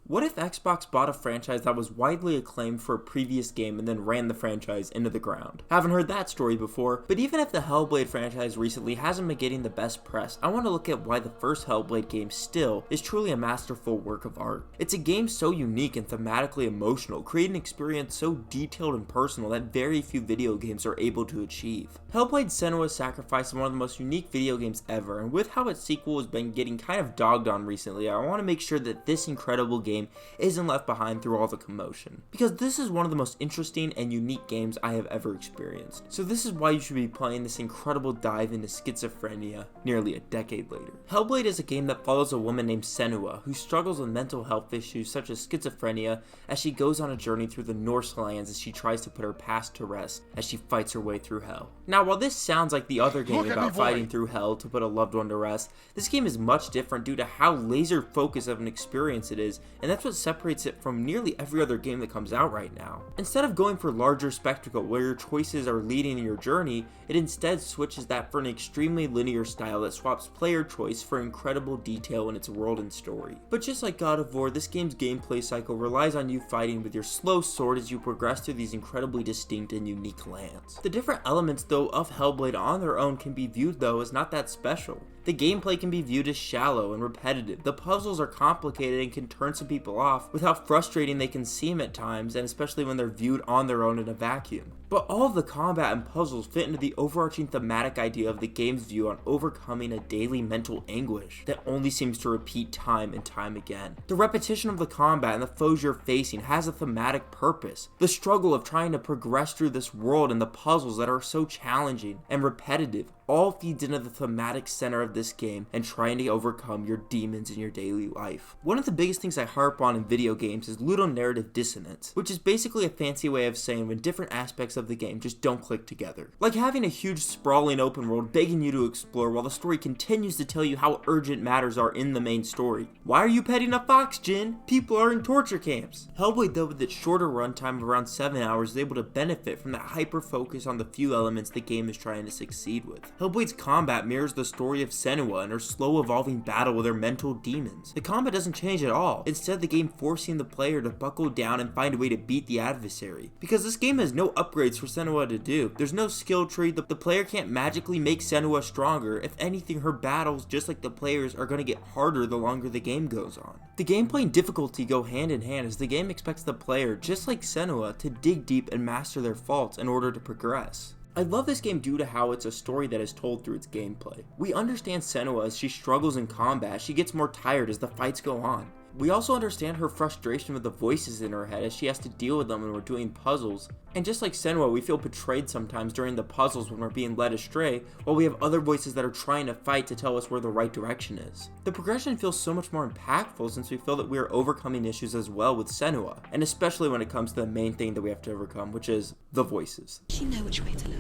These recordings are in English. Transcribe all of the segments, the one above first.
What if Xbox bought a franchise that was widely acclaimed for a previous game and then ran the franchise into the ground? Haven't heard that story before, but even if the Hellblade franchise recently hasn't been getting the best press, I want to look at why the first Hellblade game still is truly a masterful work of art. It's a game so unique and thematically emotional, creating an experience so detailed and personal that very few video games are able to achieve. Hellblade: Senua's Sacrifice is one of the most unique video games ever, and with how its sequel has been getting kind of dogged on recently, I want to make sure that this incredible game isn't left behind through all the commotion, because this is one of the most interesting and unique games I have ever experienced. So this is why you should be playing this incredible dive into schizophrenia nearly a decade later. Hellblade is a game that follows a woman named Senua who struggles with mental health issues such as schizophrenia as she goes on a journey through the Norse lands as she tries to put her past to rest as she fights her way through hell. Now, while this sounds like the other game about fighting through hell to put a loved one to rest, this game is much different due to how laser focused of an experience it is, and that's what separates it from nearly every other game that comes out right now. Instead of going for larger spectacle where your choices are leading in your journey, it instead switches that for an extremely linear style that swaps player choice for incredible detail in its world and story. But just like God of War, this game's gameplay cycle relies on you fighting with your slow sword as you progress through these incredibly distinct and unique lands. The different elements though of Hellblade on their own can be viewed though as not that special. The gameplay can be viewed as shallow and repetitive. The puzzles are complicated and can turn some people off with how frustrating they can seem at times, and especially when they're viewed on their own in a vacuum. But all of the combat and puzzles fit into the overarching thematic idea of the game's view on overcoming a daily mental anguish that only seems to repeat time and time again. The repetition of the combat and the foes you're facing has a thematic purpose. The struggle of trying to progress through this world and the puzzles that are so challenging and repetitive all feeds into the thematic center of this game and trying to overcome your demons in your daily life. One of the biggest things I harp on in video games is ludonarrative dissonance, which is basically a fancy way of saying when different aspects of the game just don't click together. Like having a huge sprawling open world begging you to explore while the story continues to tell you how urgent matters are in the main story. Why are you petting a fox, Jin? People are in torture camps. Hellblade though, with its shorter runtime of around 7 hours, is able to benefit from that hyper focus on the few elements the game is trying to succeed with. Hellblade's combat mirrors the story of Senua and her slow evolving battle with her mental demons. The combat doesn't change at all, instead the game forcing the player to buckle down and find a way to beat the adversary. Because this game has no upgrades for Senua to do. There's no skill tree, the player can't magically make Senua stronger. If anything, her battles, just like the players, are going to get harder the longer the game goes on. The gameplay and difficulty go hand in hand as the game expects the player, just like Senua, to dig deep and master their faults in order to progress. I love this game due to how it's a story that is told through its gameplay. We understand Senua as she struggles in combat, she gets more tired as the fights go on. We also understand her frustration with the voices in her head as she has to deal with them when we're doing puzzles. And just like Senua, we feel betrayed sometimes during the puzzles when we're being led astray, while we have other voices that are trying to fight to tell us where the right direction is. The progression feels so much more impactful since we feel that we are overcoming issues as well with Senua, and especially when it comes to the main thing that we have to overcome, which is the voices. Does she know which way to look?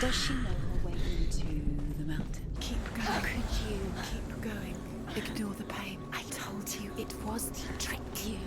Does she know her way into the mountain? Keep going. How could you keep going? Ignore the pain. I told you it was to trick you.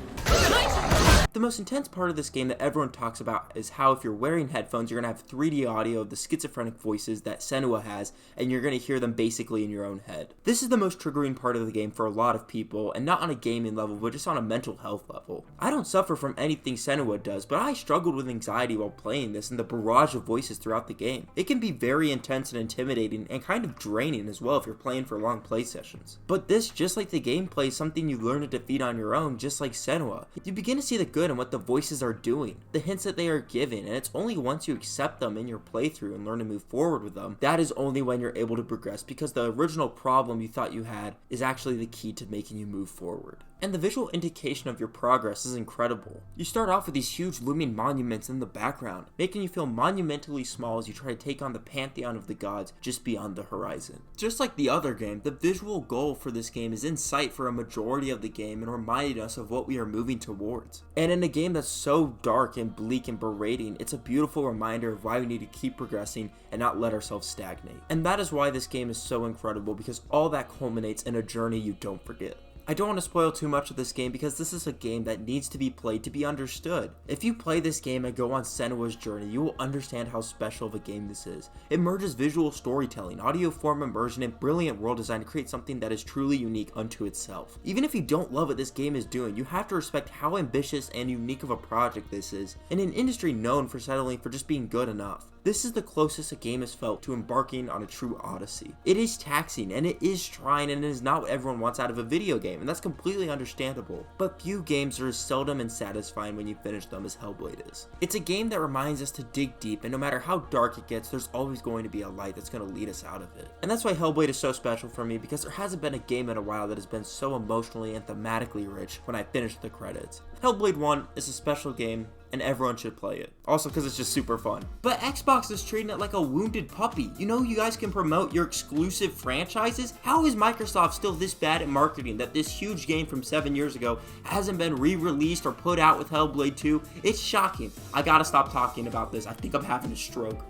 The most intense part of this game that everyone talks about is how if you're wearing headphones, you're going to have 3D audio of the schizophrenic voices that Senua has, and you're going to hear them basically in your own head. This is the most triggering part of the game for a lot of people, and not on a gaming level, but just on a mental health level. I don't suffer from anything Senua does, but I struggled with anxiety while playing this and the barrage of voices throughout the game. It can be very intense and intimidating, and kind of draining as well if you're playing for long play sessions. But this, just like the gameplay, is something you learn to defeat on your own, just like Senua. You begin to see the good in what the voices are doing, the hints that they are giving, and it's only once you accept them in your playthrough and learn to move forward with them, that is only when you're able to progress, because the original problem you thought you had is actually the key to making you move forward. And the visual indication of your progress is incredible. You start off with these huge looming monuments in the background, making you feel monumentally small as you try to take on the pantheon of the gods just beyond the horizon. Just like the other game, the visual goal for this game is in sight for a majority of the game and reminding us of what we are moving towards. And in a game that's so dark and bleak and berating, it's a beautiful reminder of why we need to keep progressing and not let ourselves stagnate. And that is why this game is so incredible, because all that culminates in a journey you don't forget. I don't want to spoil too much of this game because this is a game that needs to be played to be understood. If you play this game and go on Senua's journey, you will understand how special of a game this is. It merges visual storytelling, audio form immersion, and brilliant world design to create something that is truly unique unto itself. Even if you don't love what this game is doing, you have to respect how ambitious and unique of a project this is, in an industry known for settling for just being good enough. This is the closest a game has felt to embarking on a true odyssey. It is taxing, and it is trying, and it is not what everyone wants out of a video game, and that's completely understandable. But few games are as seldom and satisfying when you finish them as Hellblade is. It's a game that reminds us to dig deep, and no matter how dark it gets, there's always going to be a light that's going to lead us out of it. And that's why Hellblade is so special for me, because there hasn't been a game in a while that has been so emotionally and thematically rich when I finish the credits. Hellblade 1 is a special game, and everyone should play it. Also because it's just super fun. But Xbox is treating it like a wounded puppy. You know you guys can promote your exclusive franchises? How is Microsoft still this bad at marketing that this huge game from 7 years ago hasn't been re-released or put out with Hellblade 2? It's shocking. I gotta stop talking about this. I think I'm having a stroke.